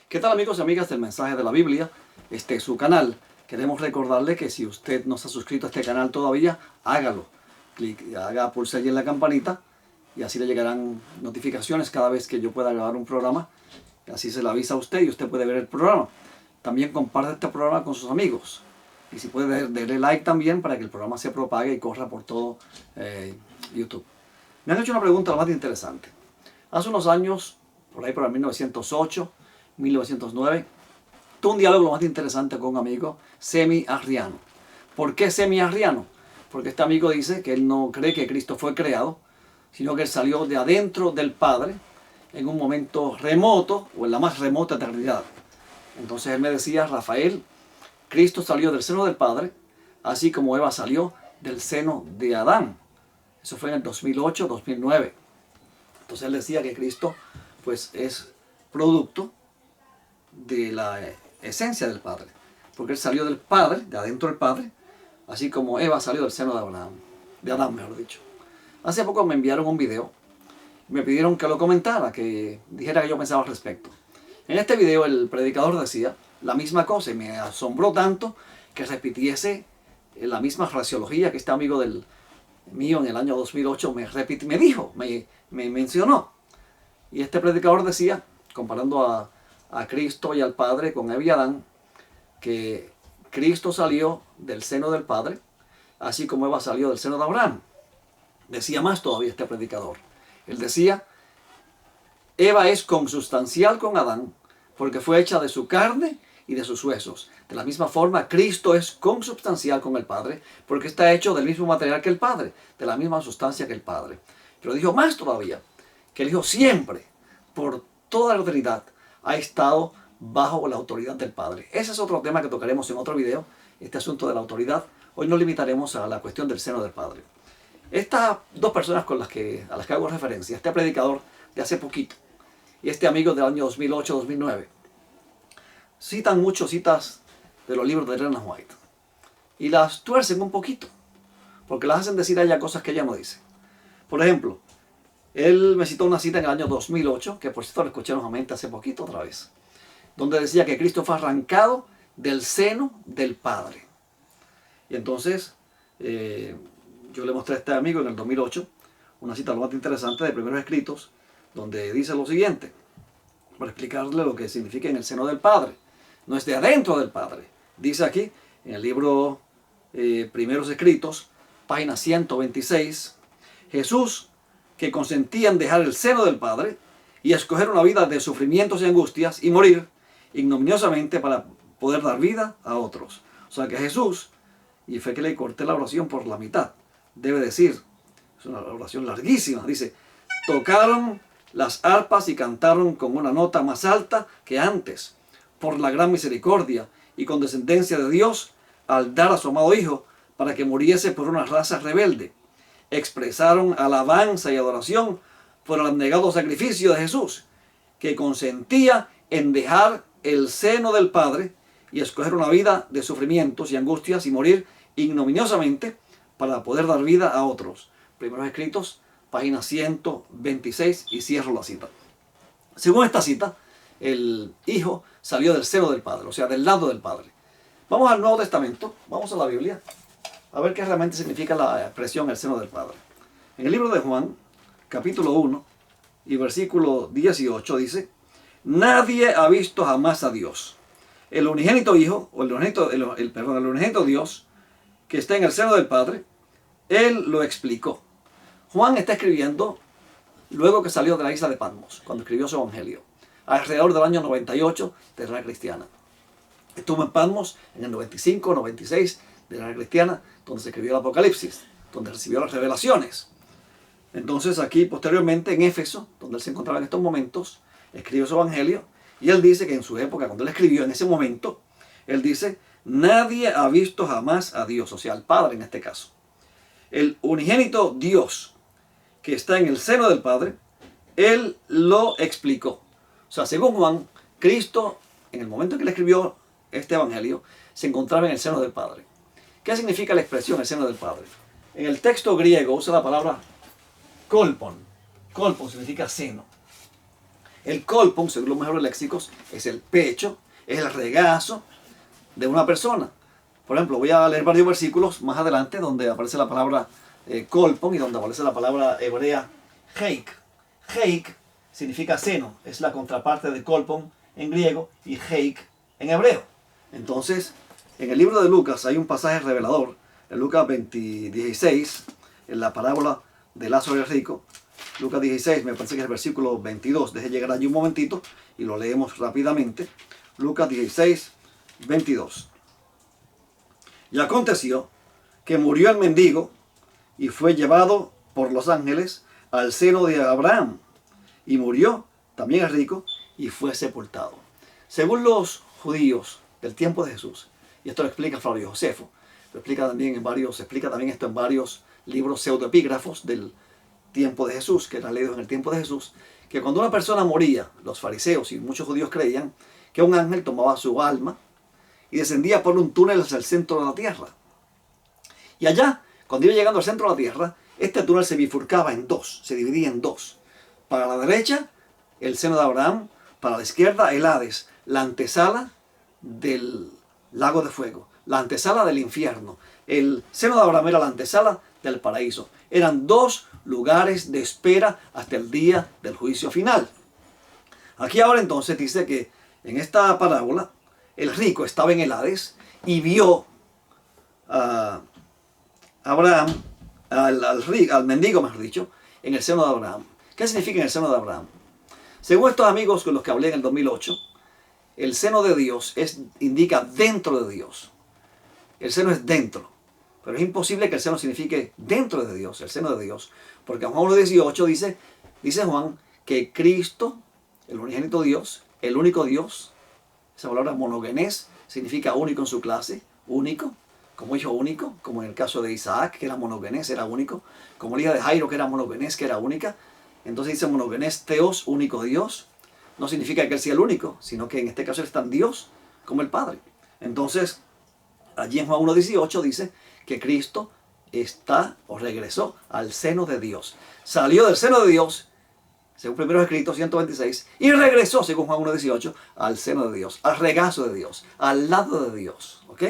¿Qué tal, amigos y amigas del Mensaje de la Biblia? Este es su canal. Queremos recordarle que si usted no se ha suscrito a este canal todavía, hágalo. Pulse allí en la campanita y así le llegarán notificaciones cada vez que yo pueda grabar un programa. Así se le avisa a usted y usted puede ver el programa. También comparte este programa con sus amigos. Y si puede, darle like también para que el programa se propague y corra por todo YouTube. Me han hecho una pregunta bastante interesante. Hace unos años, por ahí por el 1908, 1909, tuve un diálogo bastante interesante con un amigo semi-arriano. ¿Por qué semi-arriano? Porque este amigo dice que él no cree que Cristo fue creado, sino que él salió de adentro del Padre en un momento remoto o en la más remota eternidad. Entonces él me decía: Rafael, Cristo salió del seno del Padre, así como Eva salió del seno de Adán. Eso fue en el 2008, 2009. Entonces él decía que Cristo pues es producto de la esencia del Padre, porque él salió del Padre, de adentro del Padre, así como Eva salió del seno de Abraham, de Adán, mejor dicho. Hace poco me enviaron un video, me pidieron que lo comentara, que dijera que yo pensaba al respecto. En este video el predicador decía la misma cosa y me asombró tanto que repitiese la misma fraseología que este amigo mío en el año 2008 me mencionó. Y este predicador decía, comparando a Cristo y al Padre con Eva y Adán, que Cristo salió del seno del Padre, así como Eva salió del seno de Abraham. Decía más todavía este predicador. Él decía: Eva es consubstancial con Adán, porque fue hecha de su carne y de sus huesos. De la misma forma, Cristo es consubstancial con el Padre, porque está hecho del mismo material que el Padre, de la misma sustancia que el Padre. Pero dijo más todavía, que el Hijo siempre, por toda la eternidad, ha estado bajo la autoridad del Padre. Ese es otro tema que tocaremos en otro video, este asunto de la autoridad. Hoy nos limitaremos a la cuestión del seno del Padre. Estas dos personas a las que hago referencia, este predicador de hace poquito y este amigo del año 2008-2009, citan muchas citas de los libros de Ellen White y las tuercen un poquito, porque las hacen decir a ella cosas que ella no dice. Por ejemplo, él me citó una cita en el año 2008, que por cierto lo escuché nuevamente hace poquito otra vez, donde decía que Cristo fue arrancado del seno del Padre. Y entonces yo le mostré a este amigo en el 2008 una cita bastante interesante de Primeros Escritos, donde dice lo siguiente, para explicarle lo que significa en el seno del Padre. No es de adentro del Padre. Dice aquí, en el libro Primeros Escritos, página 126, Jesús, que consentía en dejar el seno del Padre y escoger una vida de sufrimientos y angustias y morir ignominiosamente para poder dar vida a otros. O sea que Jesús, y fue que le corté la oración por la mitad, debe decir, es una oración larguísima, dice: tocaron las arpas y cantaron con una nota más alta que antes, por la gran misericordia y condescendencia de Dios, al dar a su amado Hijo para que muriese por una raza rebelde. Expresaron alabanza y adoración por el abnegado sacrificio de Jesús, que consentía en dejar el seno del Padre y escoger una vida de sufrimientos y angustias y morir ignominiosamente para poder dar vida a otros. Primeros Escritos, página 126, y cierro la cita. Según esta cita, el Hijo salió del seno del Padre, o sea, del lado del Padre. Vamos al Nuevo Testamento, vamos a la Biblia, a ver qué realmente significa la expresión el seno del Padre. En el libro de Juan, capítulo 1 y versículo 18 dice: nadie ha visto jamás a Dios. El unigénito Hijo, o el unigénito Dios, que está en el seno del Padre, Él lo explicó. Juan está escribiendo luego que salió de la isla de Patmos, cuando escribió su evangelio, alrededor del año 98 de la era cristiana. Estuvo en Patmos en el 95, 96 de la era cristiana, donde se escribió el Apocalipsis, donde recibió las revelaciones. Entonces aquí posteriormente en Éfeso, donde él se encontraba en estos momentos, escribió su evangelio, y él dice que en su época, cuando él escribió en ese momento, él dice: nadie ha visto jamás a Dios, o sea, al Padre en este caso. El unigénito Dios, que está en el seno del Padre, Él lo explicó. O sea, según Juan, Cristo, en el momento en que él escribió este evangelio, se encontraba en el seno del Padre. ¿Qué significa la expresión el seno del Padre? En el texto griego usa la palabra kolpon. Kolpon significa seno. El colpon, según los mejores léxicos, es el pecho, es el regazo de una persona. Por ejemplo, voy a leer varios versículos más adelante donde aparece la palabra colpon y donde aparece la palabra hebrea heik. Heik significa seno, es la contraparte de colpon en griego y heik en hebreo. Entonces, en el libro de Lucas hay un pasaje revelador, en Lucas 16, en la parábola de Lázaro y el rico. Lucas 16, me parece que es el versículo 22. Deje llegar allí un momentito y lo leemos rápidamente. Lucas 16, 22. Y aconteció que murió el mendigo y fue llevado por los ángeles al seno de Abraham. Y murió también el rico y fue sepultado. Según los judíos del tiempo de Jesús, y esto lo explica Flavio Josefo, se explica también esto en varios libros pseudoepígrafos del tiempo de Jesús, que eran leídos en el tiempo de Jesús, que cuando una persona moría, los fariseos y muchos judíos creían que un ángel tomaba su alma y descendía por un túnel hacia el centro de la tierra. Y allá, cuando iba llegando al centro de la tierra, este túnel se bifurcaba en dos, se dividía en dos. Para la derecha, el seno de Abraham, para la izquierda, el Hades, la antesala del lago de fuego, la antesala del infierno. El seno de Abraham era la antesala del paraíso. Eran dos lugares de espera hasta el día del juicio final. Aquí ahora entonces dice que en esta parábola el rico estaba en el Hades y vio a Abraham, al mendigo, mejor dicho, en el seno de Abraham. ¿Qué significa en el seno de Abraham? Según estos amigos con los que hablé en el 2008, el seno de Dios indica dentro de Dios. El seno es dentro. Pero es imposible que el seno signifique dentro de Dios, el seno de Dios. Porque en Juan 1:18 dice Juan que Cristo, el unigénito Dios, el único Dios, esa palabra monogenes significa único en su clase, único, como hijo único, como en el caso de Isaac, que era monogenes, era único, como la hija de Jairo, que era monogenes, que era única. Entonces dice monogenes Theos, único Dios. No significa que Él sea el único, sino que en este caso Él es tan Dios como el Padre. Entonces, allí en Juan 1:18 dice que Cristo está o regresó al seno de Dios. Salió del seno de Dios, según primeros escritos 126, y regresó, según Juan 1:18, al seno de Dios, al regazo de Dios, al lado de Dios. ¿Ok?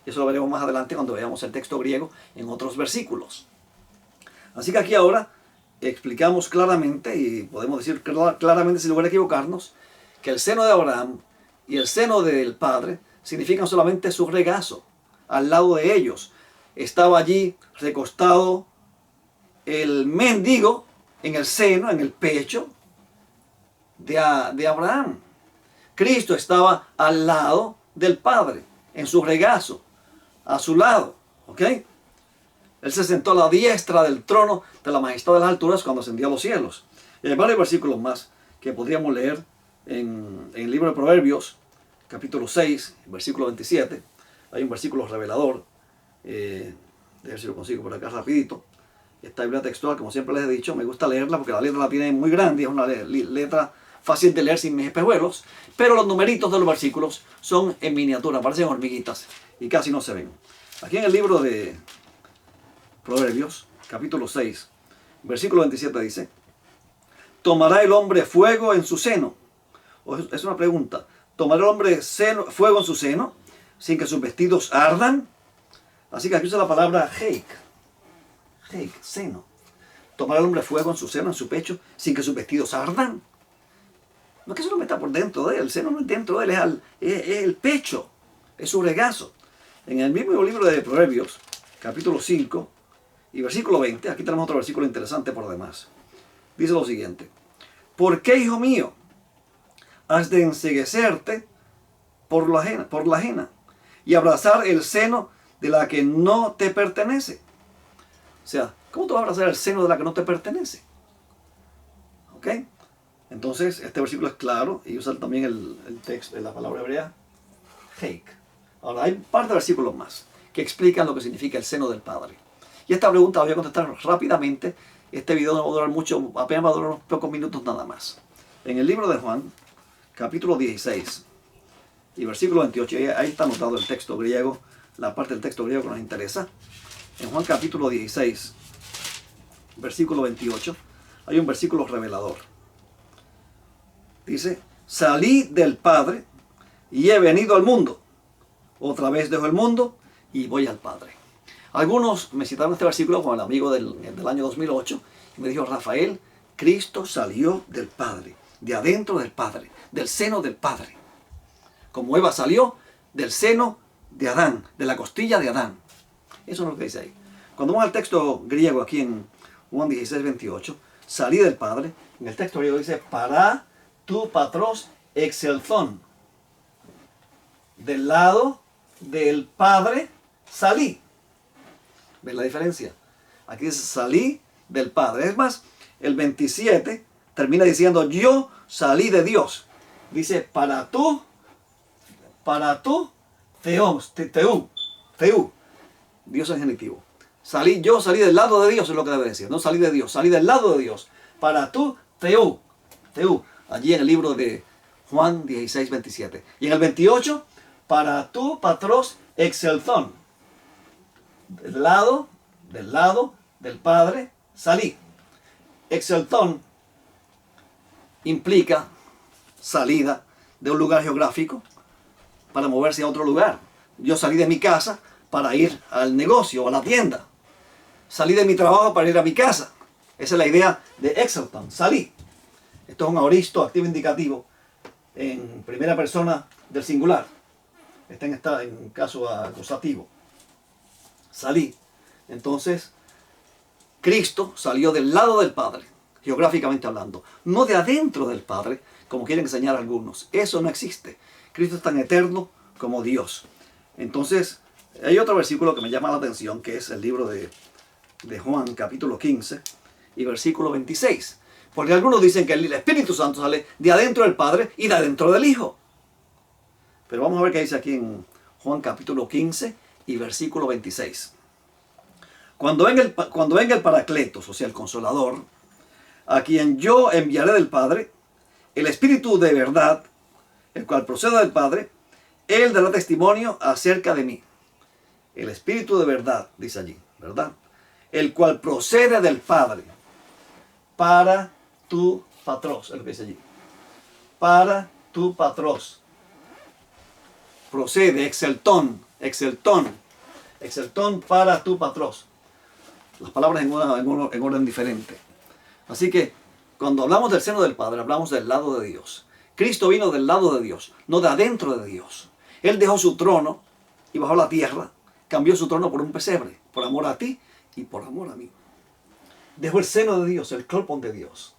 Eso lo veremos más adelante cuando veamos el texto griego en otros versículos. Así que aquí ahora explicamos claramente, y podemos decir claramente sin lugar a equivocarnos, que el seno de Abraham y el seno del Padre significan solamente su regazo, al lado de ellos. Estaba allí recostado el mendigo en el seno, en el pecho de Abraham. Cristo estaba al lado del Padre, en su regazo, a su lado. ¿Ok? Él se sentó a la diestra del trono de la majestad de las alturas cuando ascendió a los cielos. Y hay varios versículos más que podríamos leer en el libro de Proverbios, capítulo 6, versículo 27. Hay un versículo revelador. Déjenme ver si lo consigo por acá rapidito. Esta Biblia textual, como siempre les he dicho, me gusta leerla porque la letra la tiene muy grande, es una letra fácil de leer sin mis espejuelos, pero los numeritos de los versículos son en miniatura, parecen hormiguitas y casi no se ven. Aquí en el libro de Proverbios, capítulo 6, versículo 27 dice: ¿tomará el hombre fuego en su seno? Es una pregunta. ¿Tomará el hombre fuego en su seno sin que sus vestidos ardan? Así que aquí usa la palabra heik, seno. ¿Tomará el hombre fuego en su seno, en su pecho, sin que sus vestidos ardan? No es que eso no está por dentro de él, el seno no es dentro de él, es el pecho, es su regazo. En el mismo libro de Proverbios, capítulo 5 y versículo 20, aquí tenemos otro versículo interesante por demás. Dice lo siguiente: ¿por qué, hijo mío, has de enceguecerte por la ajena y abrazar el seno de la que no te pertenece? O sea, ¿cómo tú vas a abrazar el seno de la que no te pertenece? ¿Ok? Entonces, este versículo es claro y usa también el texto, la palabra hebrea, heik. Ahora, hay un par de versículos más que explican lo que significa el seno del Padre. Y esta pregunta la voy a contestar rápidamente. Este video no va a durar mucho, apenas va a durar unos pocos minutos nada más. En el libro de Juan, capítulo 16 y versículo 28, ahí está anotado el texto griego, la parte del texto griego que nos interesa. En Juan capítulo 16, versículo 28, hay un versículo revelador. Dice, salí del Padre y he venido al mundo. Otra vez dejo el mundo y voy al Padre. Algunos me citaron este versículo con el amigo del año 2008 y me dijo, Rafael, Cristo salió del Padre, de adentro del Padre, del seno del Padre. Como Eva salió del seno de Adán, de la costilla de Adán. Eso es lo que dice ahí. Cuando vamos al texto griego aquí en Juan 16, 28, salí del Padre, en el texto griego dice, para tu patros exelzón. Del lado del Padre salí. ¿Ves la diferencia? Aquí dice salí del Padre. Es más, el 27 termina diciendo yo salí de Dios. Dice para tú, teú. Dios es genitivo. Yo salí del lado de Dios, es lo que debe decir. No salí de Dios, salí del lado de Dios. Para tú, teú. Allí en el libro de Juan 16, 27. Y en el 28, para tú, patros exelzón. Del lado del Padre salí. Exelzón implica salida de un lugar geográfico para moverse a otro lugar. Yo salí de mi casa para ir al negocio o a la tienda. Salí de mi trabajo para ir a mi casa. Esa es la idea de exelzón, salí. Esto es un aoristo activo indicativo en primera persona del singular. Está en caso acusativo. Salí. Entonces, Cristo salió del lado del Padre, geográficamente hablando, no de adentro del Padre, como quieren enseñar algunos. Eso no existe. Cristo es tan eterno como Dios. Entonces, hay otro versículo que me llama la atención, que es el libro de Juan, capítulo 15, y versículo 26. Porque algunos dicen que el Espíritu Santo sale de adentro del Padre y de adentro del Hijo. Pero vamos a ver qué dice aquí en Juan, capítulo 15, y versículo 26. Cuando venga el Paracletos, o sea, el Consolador, a quien yo enviaré del Padre, el Espíritu de verdad, el cual procede del Padre, él dará testimonio acerca de mí. El Espíritu de verdad, dice allí, ¿verdad? El cual procede del Padre, para tu patros, es lo que dice allí. Para tu patros. Procede, exeltón para tu patros. Las palabras en orden diferente. Así que cuando hablamos del seno del Padre, hablamos del lado de Dios. Cristo vino del lado de Dios, no de adentro de Dios. Él dejó su trono y bajó a la tierra, cambió su trono por un pesebre, por amor a ti y por amor a mí. Dejó el seno de Dios, el colpón de Dios.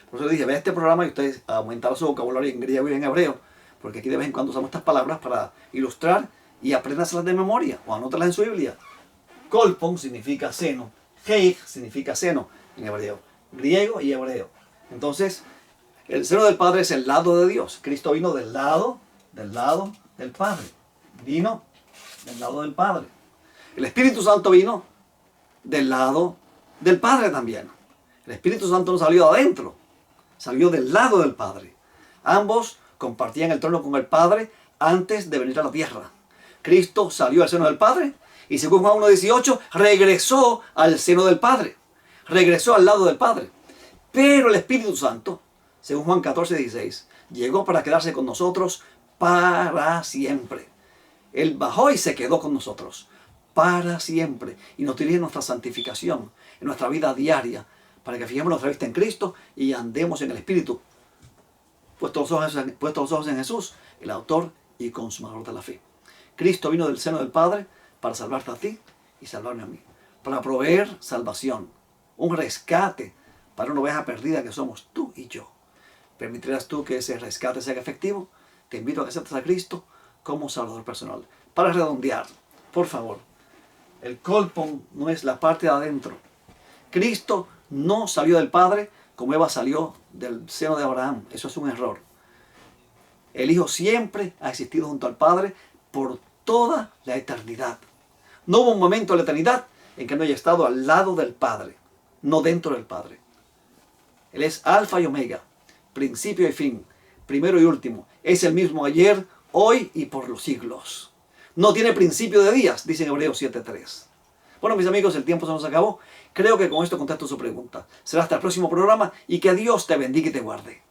Por eso le dije, ve este programa y ustedes aumentarán su vocabulario en griego y en hebreo, porque aquí de vez en cuando usamos estas palabras para ilustrar y apréndaselas de memoria o anótalas en su Biblia. Colpón significa seno, heig significa seno en hebreo, griego y hebreo. Entonces, el seno del Padre es el lado de Dios. Cristo vino del lado del Padre. Vino del lado del Padre. El Espíritu Santo vino del lado del Padre también. El Espíritu Santo no salió de adentro, salió del lado del Padre. Ambos compartían el trono con el Padre antes de venir a la tierra. Cristo salió al seno del Padre y según Juan 1:18 regresó al seno del Padre. Regresó al lado del Padre. Pero el Espíritu Santo, según Juan 14:16, llegó para quedarse con nosotros para siempre. Él bajó y se quedó con nosotros para siempre. Y nos dirige en nuestra santificación, en nuestra vida diaria, para que fijemos nuestra vista en Cristo y andemos en el Espíritu. Puestos los ojos en Jesús, el autor y consumador de la fe. Cristo vino del seno del Padre para salvarte a ti y salvarme a mí. Para proveer salvación, un rescate para una oveja perdida que somos tú y yo. ¿Permitirás tú que ese rescate sea efectivo? Te invito a que aceptes a Cristo como Salvador personal. Para redondear, por favor, el colpón no es la parte de adentro. Cristo no salió del Padre como Eva salió del seno de Abraham. Eso es un error. El Hijo siempre ha existido junto al Padre por toda la eternidad. No hubo un momento en la eternidad en que no haya estado al lado del Padre, no dentro del Padre. Él es Alfa y Omega, principio y fin, primero y último. Es el mismo ayer, hoy y por los siglos. No tiene principio de días, dice en Hebreos 7:3. Bueno, mis amigos, el tiempo se nos acabó. Creo que con esto contesto su pregunta. Será hasta el próximo programa y que Dios te bendiga y te guarde.